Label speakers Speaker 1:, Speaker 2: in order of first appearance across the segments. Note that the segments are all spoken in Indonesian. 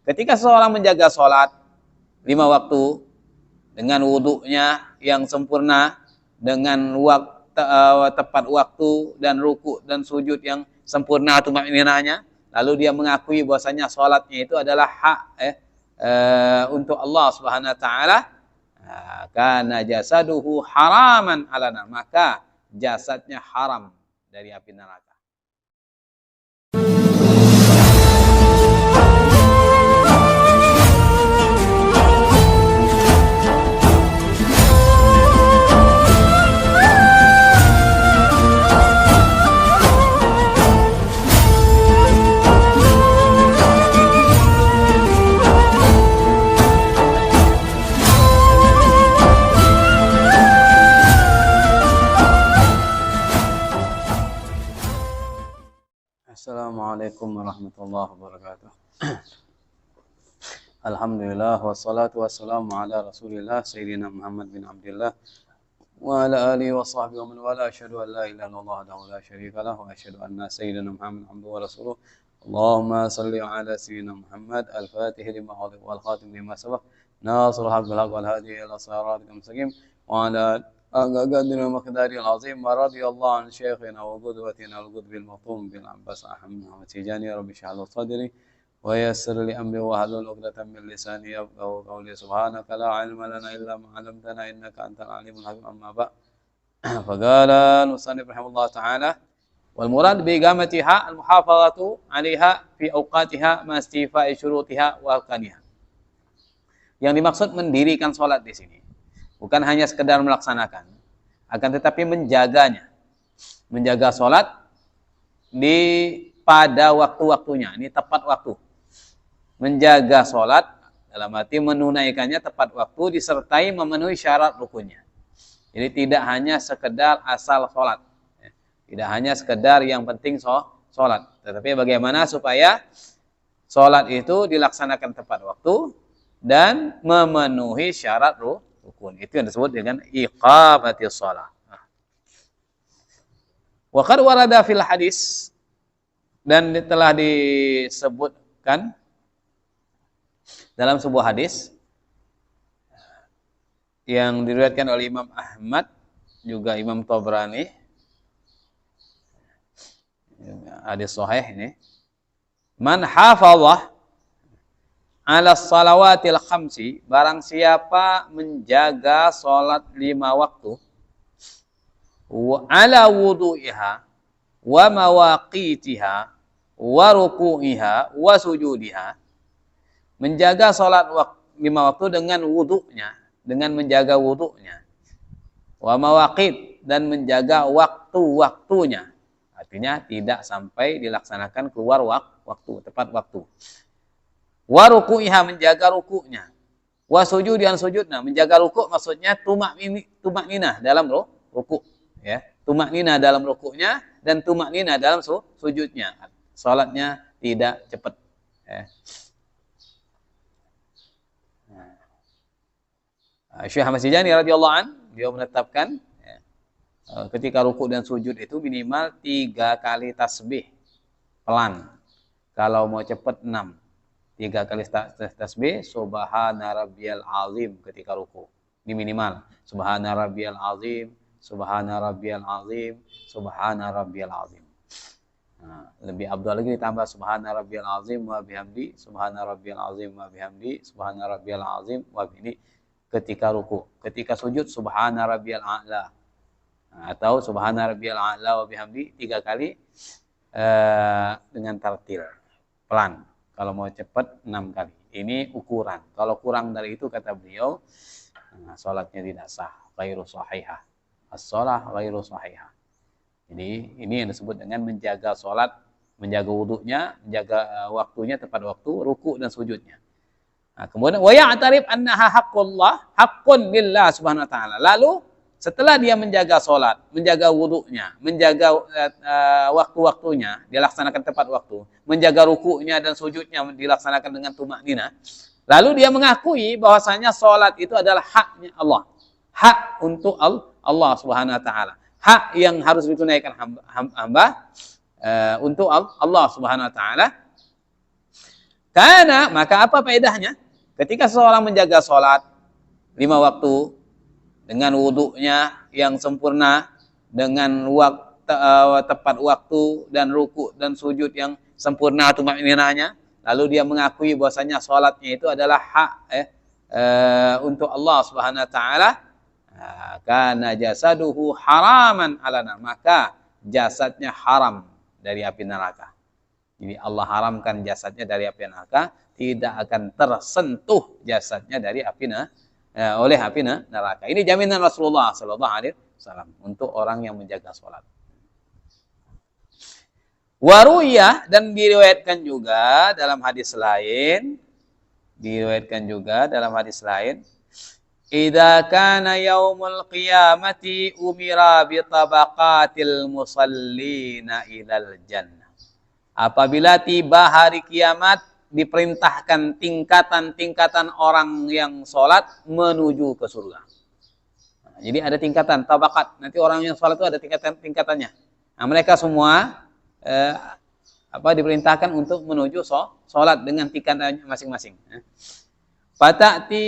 Speaker 1: Ketika seseorang menjaga sholat 5 waktu dengan wudunya yang sempurna, dengan tepat waktu dan ruku dan sujud yang sempurna tumaninahnya, lalu dia mengakui bahwasanya sholatnya itu adalah hak untuk Allah Subhanahu wa taala, kana jasaduhu haraman alana, maka jasadnya haram dari api neraka. Assalamualaikum warahmatullahi wabarakatuh. Alhamdulillah wassalatu wassalamu ala Rasulillah Sayyidina Muhammad bin Abdullah wa ala alihi wa sahbihi wa man wala, asyhadu an la ilaha illallah wahdahu la syarika lah wa asyhadu anna Sayyidina Muhammad abduhu wa rasuluh. Allahumma salli ala Sayyidina Muhammad al-Fatih lima ughliqa wal khatim lima sabaq nasrul haqq bil haqq wal hadi ila siratal mustaqim wa ala قدر المقدار العظيم ورضي الله عن شيخنا وقدوتنا القطب المختوم بالعباس أحمد التجاني رب اشرح لي صدري ويسر لي أمري واحلل عقدة من لساني يفقهوا قولي سبحانك لا علم لنا إلا ما علمتنا إنك أنت العليم الحكيم. أما بعد فقال المصنف رحمه الله تعالى والمراد بإقامتها المحافظة عليها في أوقاتها مع استيفاء شروطها وأركانها. Yang dimaksud mendirikan sholat di sini bukan hanya sekedar melaksanakan, akan tetapi menjaganya. Menjaga sholat pada waktu-waktunya. Ini tepat waktu. Menjaga sholat dalam arti menunaikannya tepat waktu disertai memenuhi syarat rukunnya. Jadi tidak hanya sekedar asal sholat. Tidak hanya sekedar yang penting sholat. Tetapi bagaimana supaya sholat itu dilaksanakan tepat waktu dan memenuhi syarat rukun. Itu yang disebut dengan iqamatis shalah. Wa qad warada fil hadis, dan telah disebutkan dalam sebuah hadis yang diriwayatkan oleh Imam Ahmad juga Imam Tabrani, hadis sahih ini, man hafadhah ala salawatil khamsi, barang siapa menjaga salat 5 waktu, wa ala wudu'iha wa mawaqitiha wa ruku'iha wa sujudiha, menjaga salat 5 waktu dengan wudu'nya, dengan menjaga wudu'nya, wa mawaqit, dan menjaga waktu-waktunya, artinya tidak sampai dilaksanakan keluar waktu, tepat waktu. Wa ruku'iha, menjaga ruku'nya. Wa sujudian, sujudnya, menjaga ruku' maksudnya tumakninah dalam ruku', ya. Tumakninah dalam ruku'nya dan tumakninah dalam sujudnya. Salatnya tidak cepat, ya. Syekh Ahmad Tijani radhiyallahu an, dia menetapkan, ya, ketika ruku' dan sujud itu minimal 3 kali tasbih pelan. Kalau mau cepat 6. 3 kali tasbih subhana rabbiyal azim ketika ruku. Ini minimal. Subhana rabbiyal azim, subhana rabbiyal azim, subhana rabbiyal azim. Nah, lebih afdal lagi ditambah subhana rabbiyal azim wa bihamdi, subhana rabbiyal azim wa bihamdi, subhana rabbiyal azim wa bihamdi ketika ruku. Ketika sujud subhana rabbiyal a'la. Atau subhana rabbiyal a'la wa bihamdi 3 kali dengan tartil, pelan. Kalau mau cepat 6 kali. Ini ukuran. Kalau kurang dari itu, kata beliau, salatnya tidak sah. Ghairu sahihah. As-shalah ghairu sahihah. Jadi ini yang disebut dengan menjaga salat, menjaga wudunya, menjaga waktunya tepat waktu, ruku' dan sujudnya. Nah, kemudian wa ya'tarif annaha haqqullah, haqqun lillah subhanahu wa ta'ala. Lalu setelah dia menjaga salat, menjaga wudunya, menjaga waktu-waktunya, dilaksanakan tepat waktu, menjaga ruku'nya dan sujudnya dilaksanakan dengan tumakninah, lalu dia mengakui bahwasanya salat itu adalah haknya Allah. Hak untuk Allah Subhanahu wa taala. Hak yang harus ditunaikan hamba untuk Allah Subhanahu wa taala. Karena maka apa faedahnya? Ketika seseorang menjaga sholat 5 waktu dengan wudhunya yang sempurna, dengan tepat waktu dan ruku dan sujud yang sempurna tumaninahnya, lalu dia mengakui bahwasanya sholatnya itu adalah hak untuk Allah Subhanahu wa taala, karena jasaduhu haraman alana, maka jasadnya haram dari api neraka. Jadi Allah haramkan jasadnya dari api neraka, tidak akan tersentuh jasadnya dari api oleh api neraka. Ini jaminan Rasulullah sallallahu alaihi wasallam untuk orang yang menjaga salat. Waruyah, dan diriwayatkan juga dalam hadis lain, idza kana yaumul qiyamati umira bi tabaqatil musallina ilal jannah. Apabila tiba hari kiamat, diperintahkan tingkatan-tingkatan orang yang sholat menuju ke surga. Nah, jadi ada tingkatan, tabakat. Nanti orang yang sholat itu ada tingkatan-tingkatannya. Nah, mereka semua diperintahkan untuk menuju sholat dengan tingkatannya masing-masing. Fata'ti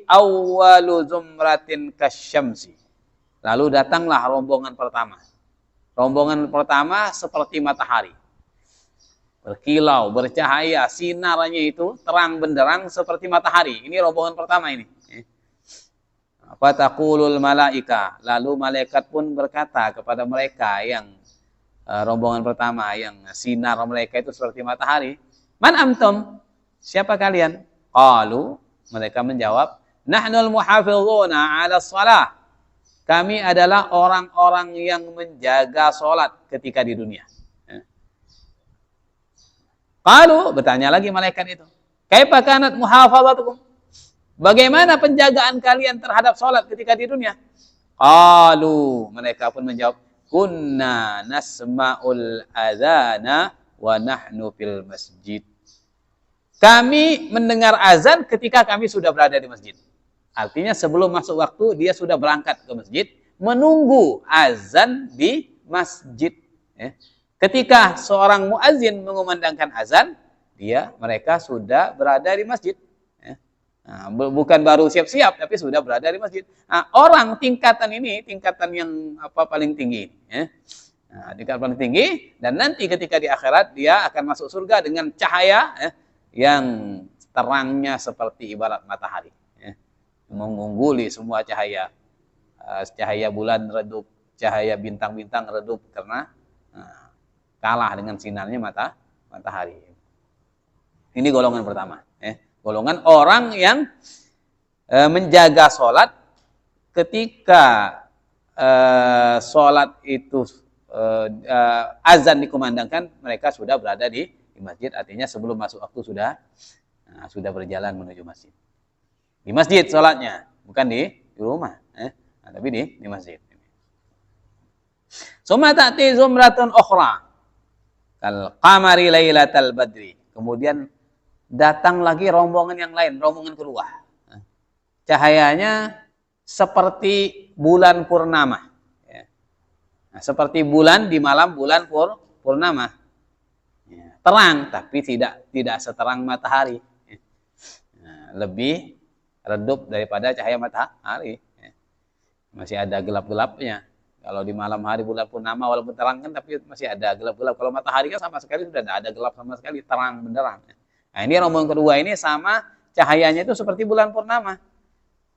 Speaker 1: awwalu zumratin kasyamsi. Lalu datanglah rombongan pertama. Rombongan pertama seperti matahari. Berkilau, bercahaya, sinarnya itu terang benderang seperti matahari. Ini rombongan pertama ini. Fataqulul malaika. Lalu malaikat pun berkata kepada mereka yang rombongan pertama, yang sinar mereka itu seperti matahari. Man amtum? Siapa kalian? Qalu, mereka menjawab, nahnul muhafizuna ala shalah. Kami adalah orang-orang yang menjaga sholat ketika di dunia. Qalu, bertanya lagi malaikat itu, kaifa kanat muhafazatukum? Bagaimana penjagaan kalian terhadap sholat ketika di dunia? Qalu, mereka pun menjawab, kunna nasma'ul adzana wa nahnu fil masjid. Kami mendengar azan ketika kami sudah berada di masjid. Artinya sebelum masuk waktu dia sudah berangkat ke masjid, menunggu azan di masjid. Ketika seorang muazin mengumandangkan azan, mereka sudah berada di masjid. Nah, bukan baru siap-siap, tapi sudah berada di masjid. Nah, orang tingkatan ini, tingkatan yang paling tinggi. Nah, tingkatan paling tinggi, dan nanti ketika di akhirat dia akan masuk surga dengan cahaya yang terangnya seperti ibarat matahari, mengungguli semua cahaya. Cahaya bulan redup, cahaya bintang-bintang redup karena kalah dengan sinarnya matahari. Ini golongan pertama. Golongan orang yang menjaga sholat ketika sholat itu azan dikumandangkan, mereka sudah berada di masjid. Artinya sebelum masuk waktu sudah berjalan menuju masjid. Di masjid sholatnya, bukan di rumah, tapi di masjid. Summa ta'ti zumratun ukhra kal qamari lailatal badri. Kemudian datang lagi rombongan yang lain, rombongan kedua. Cahayanya seperti bulan purnama. Nah, seperti bulan di malam bulan purnama. Terang, tapi tidak seterang matahari. Lebih redup daripada cahaya matahari. Masih ada gelap-gelapnya. Kalau di malam hari bulan purnama walaupun terang kan, tapi masih ada gelap-gelap. Kalau matahari kan sama sekali sudah tidak ada gelap sama sekali, terang benderang. Nah, ini rombongan kedua ini sama cahayanya itu seperti bulan purnama.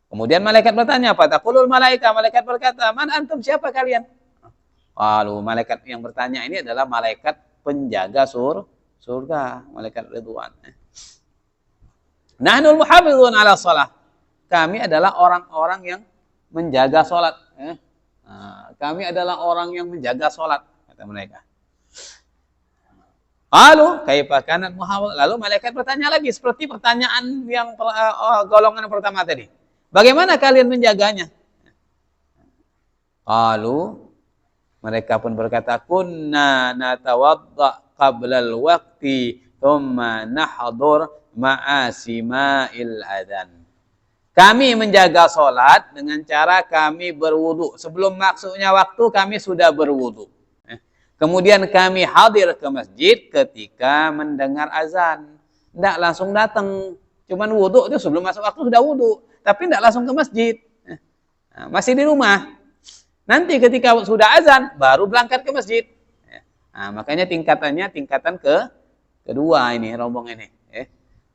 Speaker 1: Kemudian malaikat bertanya, fataqulul malaika, malaikat berkata, man antum, siapa kalian? Lalu malaikat yang bertanya ini adalah malaikat penjaga surga, malaikat Ridwan. Nahnul muhafizun ala shalah. Kami adalah orang-orang yang menjaga salat. Kami adalah orang yang menjaga salat, kata mereka. Lalu kaifa kanat muhafizun. Lalu malaikat bertanya lagi seperti pertanyaan yang golongan pertama tadi. Bagaimana kalian menjaganya? Lalu mereka pun berkata, kunna natawadda qablal waqti thumma nahdur ma'asima'il adzan. Kami menjaga sholat dengan cara kami berwudu. Sebelum masuknya waktu kami sudah berwudu. Kemudian kami hadir ke masjid ketika mendengar azan. tidak langsung datang. Cuman wudhu itu sebelum masuk waktu sudah wudhu, tapi tidak langsung ke masjid. Nah, masih di rumah. Nanti ketika sudah azan, baru berangkat ke masjid. Nah, makanya tingkatan kedua ini, rombongan ini.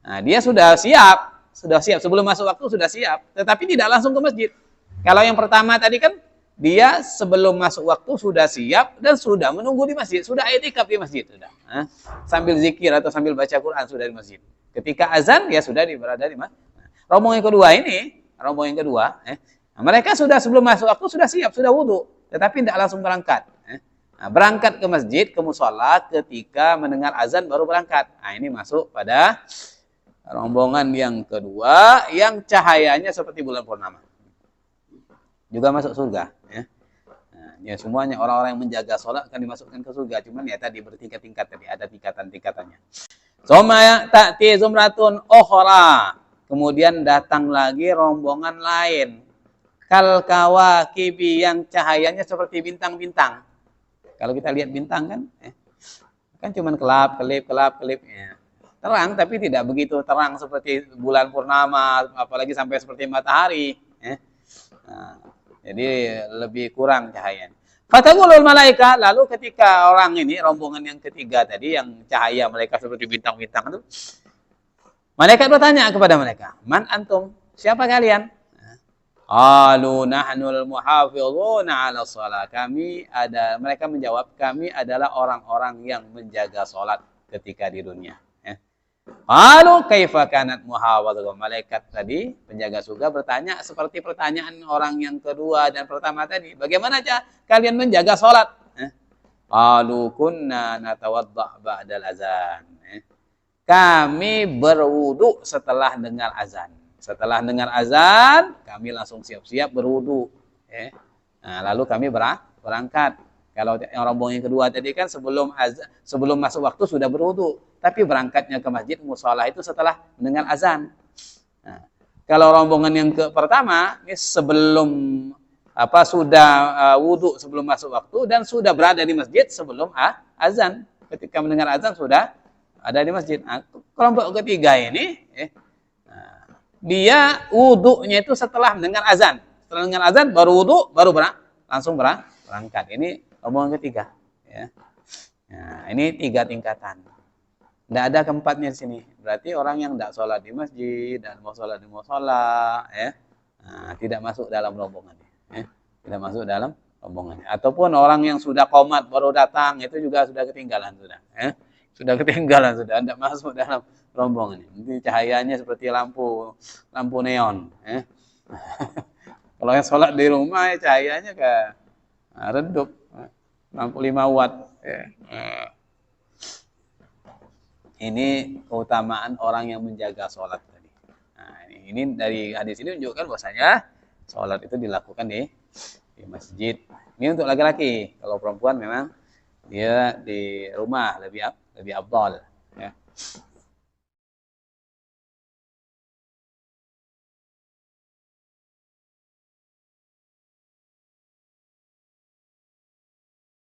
Speaker 1: Nah, dia sudah siap sebelum masuk waktu sudah siap, tetapi tidak langsung ke masjid. Kalau yang pertama tadi kan, dia sebelum masuk waktu sudah siap dan sudah menunggu di masjid, sudah i'tikaf di masjid sudah. Sambil zikir atau sambil baca Quran sudah di masjid. Ketika azan ya sudah berada di masjid. Rombongan kedua, mereka sudah sebelum masuk waktu sudah siap, sudah wudhu, tetapi tidak langsung berangkat. Berangkat ke masjid, ke musola ketika mendengar azan baru berangkat. Nah, ini masuk pada rombongan yang kedua yang cahayanya seperti bulan purnama. Juga masuk surga. Ya semuanya orang-orang yang menjaga sholat akan dimasukkan ke surga. Cuman ya tadi bertingkat-tingkat tadi, ada tingkatan-tingkatannya. Soma ta'ti zumratun ukhra. Kemudian datang lagi rombongan lain. Kal kawakibi, yang cahayanya seperti bintang-bintang. Kalau kita lihat bintang kan cuman kelip. Ya. Terang tapi tidak begitu terang seperti bulan purnama, apalagi sampai seperti matahari. Nah, jadi lebih kurang cahayanya. Fataqulul malaika, lalu ketika orang ini, rombongan yang ketiga tadi, yang cahaya mereka seperti bintang-bintang itu, malaikat bertanya kepada mereka, man antum? Siapa kalian? Qalu nahnul muhafizuna 'ala shalah. Mereka menjawab, kami adalah orang-orang yang menjaga salat ketika di dunia. Qalu kaifa kanat muhafizah. Malaikat tadi penjaga surga bertanya seperti pertanyaan orang yang kedua dan pertama tadi, bagaimana kalian menjaga salat? Qalu kunna natawaddah ba'dal azan. Kami berwudu setelah dengar azan. Setelah dengar azan, kami langsung siap-siap berwudu. Nah, lalu kami berangkat. Kalau yang rombongan yang kedua tadi kan sebelum masuk waktu sudah berwudu, tapi berangkatnya ke masjid musola itu setelah mendengar azan. Nah, kalau rombongan yang pertama ini sebelum sudah wudu sebelum masuk waktu dan sudah berada di masjid sebelum azan. Ketika mendengar azan sudah ada di masjid. Nah, kelompok ketiga ini dia wudunya itu setelah mendengar azan. Setelah mendengar azan baru wudu, baru langsung berangkat. Ini rombongan ketiga. Ya. Nah, ini 3 tingkatan. Tidak ada keempatnya di sini. Berarti orang yang tidak sholat di masjid dan mau sholat di musola, tidak masuk dalam rombongannya. Tidak masuk dalam rombongannya. Ataupun orang yang sudah qomat baru datang, itu juga sudah ketinggalan sudah. Sudah ketinggalan sudah, tidak masuk dalam rombongan. Ini cahayanya seperti lampu neon. Kalau yang sholat di rumah cahayanya redup, lampu 5 watt. Ini keutamaan orang yang menjaga sholat tadi. Nah, ini dari hadis ini menunjukkan bahwasanya sholat itu dilakukan di masjid. Ini untuk laki-laki. Kalau perempuan memang dia di rumah lebih afdal. Ya.